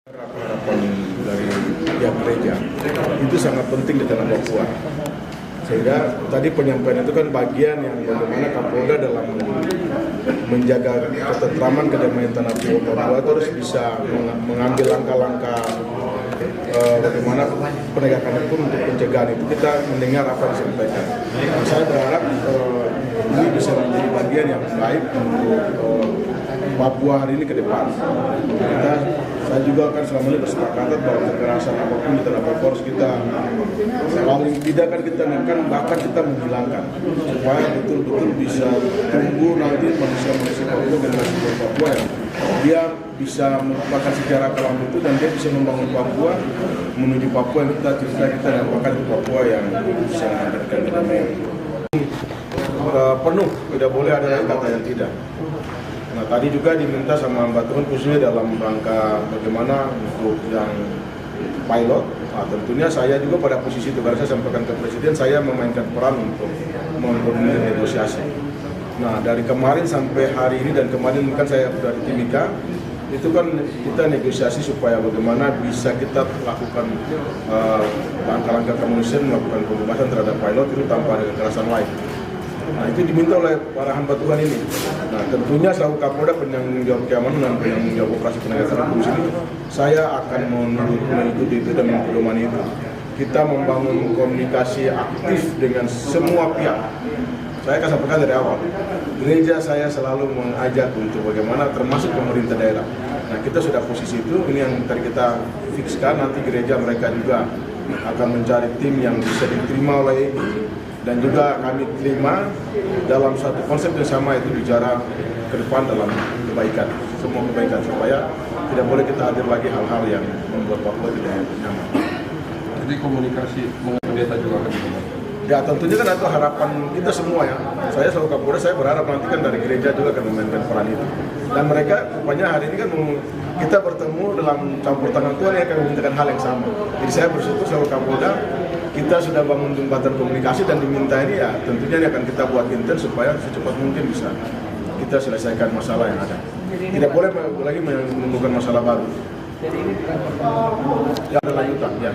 Harapan dari pihak gereja itu sangat penting di tanah Papua. Sehingga tadi penyampaian itu kan bagian yang bagaimana Kapolda dalam menjaga ketentraman kedamaian tanah Papua itu harus bisa mengambil langkah-langkah bagaimana penegakan hukum untuk pencegahan itu. Kita mendengar apa yang disampaikan. Saya berharap ini bisa menjadi bagian yang baik untuk Papua hari ini ke depan. Saya juga akan selama ini bersepakat bahwa kekerasan apapun di tanah Papua harus kita paling tidak kan kita nekan, bahkan kita menghilangkan supaya betul-betul bisa tumbuh nanti manusia-manusia Papua, generasi Papua yang dia bisa melupakan sejarah kelam itu dan dia bisa membangun Papua menuju Papua yang kita dan bahkan Papua yang bisa menghadirkan kedamaian. Penuh, tidak boleh ada lagi kata yang tidak. Nah, tadi juga diminta sama Mbak Tuhan khususnya dalam rangka bagaimana untuk yang pilot. Nah, tentunya saya juga pada posisi itu, baru saya sampaikan ke Presiden, saya memainkan peran untuk mempermudah negosiasi. Nah, dari kemarin sampai hari ini dan kemarin kan saya sudah di Timika, itu kan kita negosiasi supaya bagaimana bisa kita lakukan langkah-langkah kemanusiaan, melakukan pembebasan terhadap pilot itu tanpa ada kekerasan lain. Nah, itu diminta oleh para hamba Tuhan ini. Nah, tentunya selaku Kapolda penanggung jawab keamanan dan penanggung jawab operasi penegakan hukum sini, saya akan mengikuti itu dan mempedomani itu. Kita membangun komunikasi aktif dengan semua pihak. Saya akan sampaikan dari awal. Gereja saya selalu mengajak untuk bagaimana termasuk pemerintah daerah. Nah, kita sudah posisi itu, ini yang tadi kita fikskan, nanti gereja mereka juga akan mencari tim yang bisa diterima oleh dan juga kami terima dalam satu konsep yang sama, itu bicara ke depan dalam kebaikan, semua kebaikan, supaya tidak boleh kita hadir lagi hal-hal yang membuat Papua tidak nyaman. Jadi komunikasi dengan pendeta juga akan dilakukan? Ya, tentunya kan itu harapan kita semua ya. Saya selalu Kapolda, saya berharap nanti kan dari gereja juga akan memainkan peran itu. Dan mereka rupanya hari ini kan kita bertemu dalam campur tangan Tuhan yang akan memintakan hal yang sama. Jadi saya bersyukur selalu Kapolda, kita sudah bangun jembatan komunikasi dan diminta ini ya tentunya ini akan kita buat intens supaya secepat mungkin bisa kita selesaikan masalah yang ada. Tidak boleh lagi menimbulkan masalah baru. Ya, ada lanjutan ya.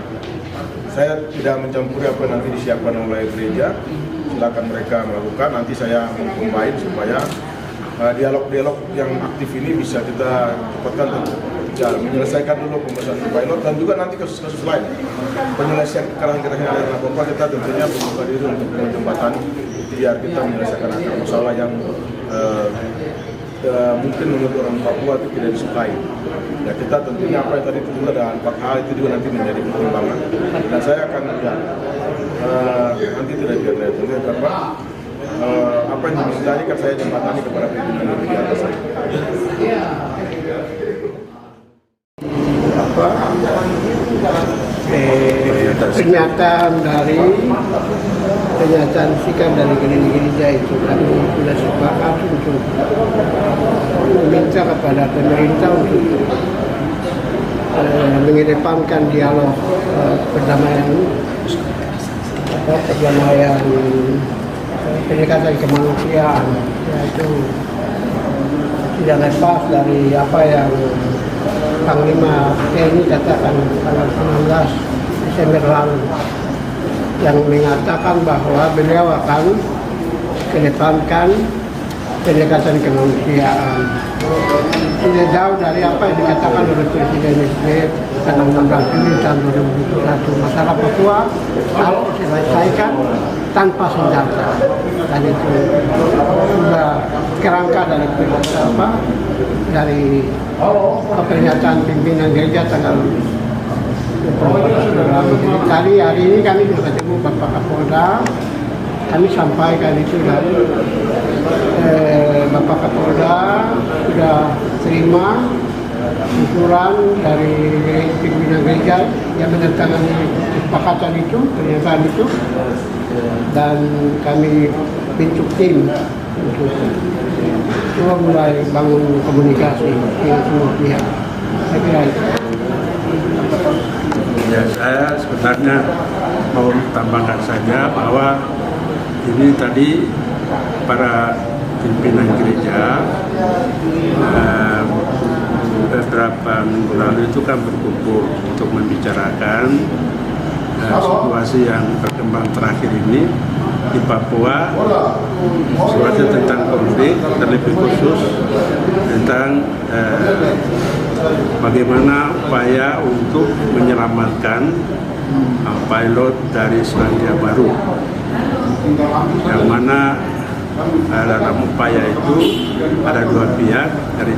Saya tidak mencampuri apa yang nanti disiapkan oleh gereja. Silakan mereka melakukan. Nanti saya mengcombine supaya dialog-dialog yang aktif ini bisa kita cepatkan. Ya, menyelesaikan dulu pembahasan pilot dan juga nanti kasus-kasus lain. Penyelesaian kekerasan yang ada di Papua kita tentunya membuka diri untuk menjembatani biar kita menyelesaikan akar masalah yang mungkin menurut orang Papua itu tidak disukai. Ya, kita tentunya apa yang tadi itu ada 4 hal itu juga nanti menjadi pertimbangan. Dan saya akan nanti tidak dilihat karena apa yang diminta ini kan saya jembatani kepada pimpinan yang di atas saya. Pernyataan sikap dari gereja itu kami sudah sepakat untuk meminta kepada pemerintah untuk mengedepankan dialog perdamaian pendekatan kemanusiaan, yaitu tidak lepas dari apa yang Panglima TNI katakan tanggal 19 Desember lalu, yang mengatakan bahwa beliau akan kedepankan pendekatan kemanusiaan. Tidak jauh dari apa yang dikatakan oleh Presiden SBY tanggal 16 Juli tahun 2021, masalah Papua harus diselesaikan tanpa senjata. Dan itu sudah kerangka dari pernyataan pimpinan gereja tanggal 24 lalu. Jadi tadi hari ini kami sudah ketemu Bapak Kapolda, kami sampaikan itu dan Bapak Kapolda sudah terima usulan dari pimpinan gereja yang menandatangani kesepakatan itu, pernyataan itu, dan kami bentuk tim untuk coba mulai bangun komunikasi dengan semua pihak. Saya kira itu. Ya, saya sebenarnya mau tambahkan saja bahwa ini tadi para pimpinan gereja beberapa minggu lalu itu kan akan berkumpul untuk membicarakan situasi yang berkembang terakhir ini di Papua, situasi tentang konflik, terlebih khusus tentang bagaimana upaya untuk menyelamatkan pilot dari Selandia Baru, yang mana dalam upaya itu ada dua pihak dari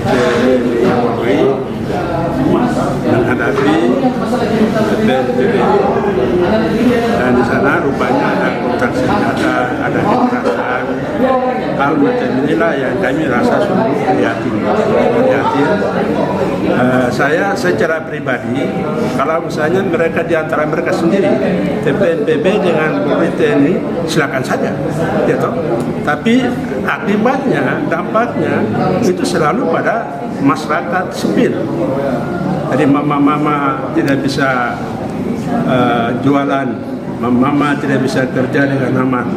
TNI menghadapi BNPB, dan di sana rupanya ada kontak senjata, ada kekerasan, hal macam inilah yang kami rasa sungguh prihatin. Saya secara pribadi, kalau misalnya mereka di antara mereka sendiri, BNPB dengan Polri TNI, silakan saja, gitu. Tapi akibatnya, dampaknya itu selalu pada masyarakat sipil. Jadi mama-mama tidak bisa jualan, mama tidak bisa kerja dengan aman,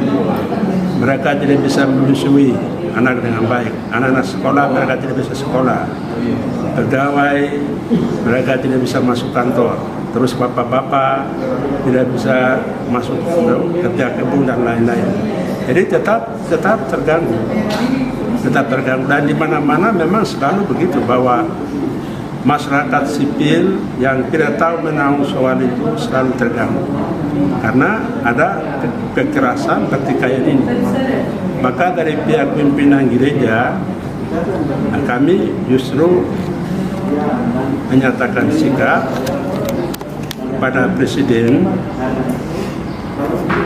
mereka tidak bisa menyusui anak dengan baik, anak-anak sekolah mereka tidak bisa sekolah, pegawai mereka tidak bisa masuk kantor, terus bapak-bapak tidak bisa masuk kerja kebun dan lain-lain. Jadi tetap terganggu, dan di mana-mana memang selalu begitu, bahwa masyarakat sipil yang tidak tahu menahu soal itu selalu terganggu karena ada kekerasan pertikaian ini. Maka dari pihak pimpinan gereja, kami justru menyatakan sikap kepada Presiden.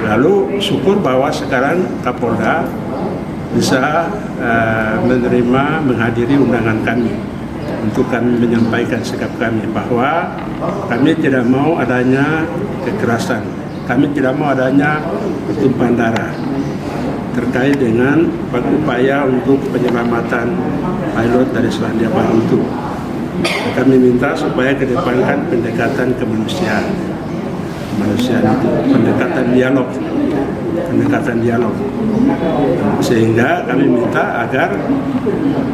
Lalu syukur bahwa sekarang Kapolda bisa menerima, menghadiri undangan kami untuk kami menyampaikan sikap kami, bahwa kami tidak mau adanya kekerasan, kami tidak mau adanya pertumpahan darah terkait dengan upaya untuk penyelamatan pilot dari Selandia Baru itu. Kami minta supaya kedepankan pendekatan kemanusiaan itu, pendekatan dialog, sehingga kami minta agar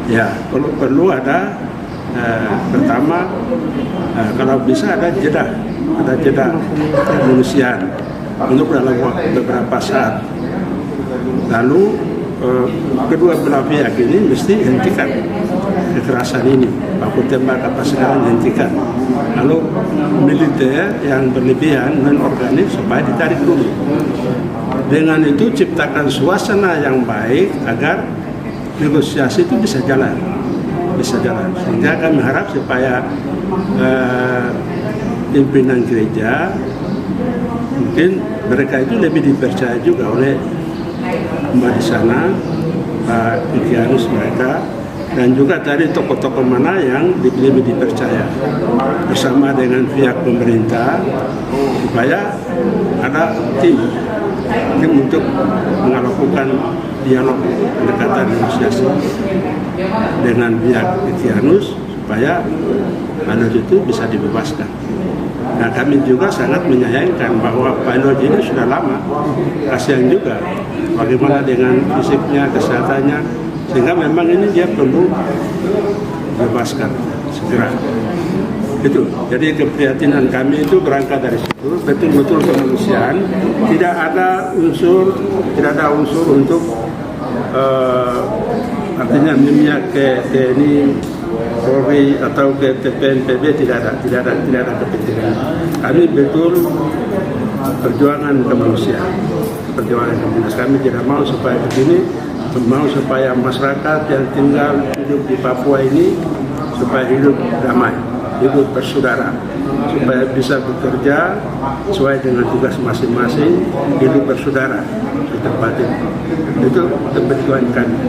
ya perlu ada pertama, kalau bisa ada jeda kemanusiaan untuk dalam beberapa saat. Lalu kedua belah pihak ini mesti hentikan kekerasan ini, baku tembak apa sekarang hentikan. Lalu militer yang berlebihan dan organik supaya ditarik dulu. Dengan itu ciptakan suasana yang baik agar negosiasi itu bisa jalan. Sehingga kami harap supaya pimpinan gereja, mungkin mereka itu lebih dipercaya juga oleh Mbak di sana, Pak Ikianus mereka, dan juga dari tokoh-tokoh mana yang lebih dipercaya bersama dengan pihak pemerintah, supaya ada tim untuk melakukan dialog pendekatan negosiasi dengan pihak Ikianus supaya pilot itu bisa dibebaskan. Nah, kami juga sangat menyayangkan bahwa pilot ini sudah lama, kasihan juga bagaimana dengan fisiknya, kesehatannya, sehingga memang ini dia perlu dibebaskan segera. Itu. Jadi keprihatinan kami itu berangkat dari situ, betul-betul kemanusiaan, tidak ada unsur untuk artinya memihak ke TNI, Polri atau ke BNPB, tidak ada kepentingan. Kami betul perjuangan kemanusiaan. Kami tidak mau supaya begini, mau supaya masyarakat yang tinggal hidup di Papua ini supaya hidup damai, hidup bersaudara, supaya bisa bekerja sesuai dengan tugas masing-masing, hidup bersaudara di tempat ini. Itu tujuan kami.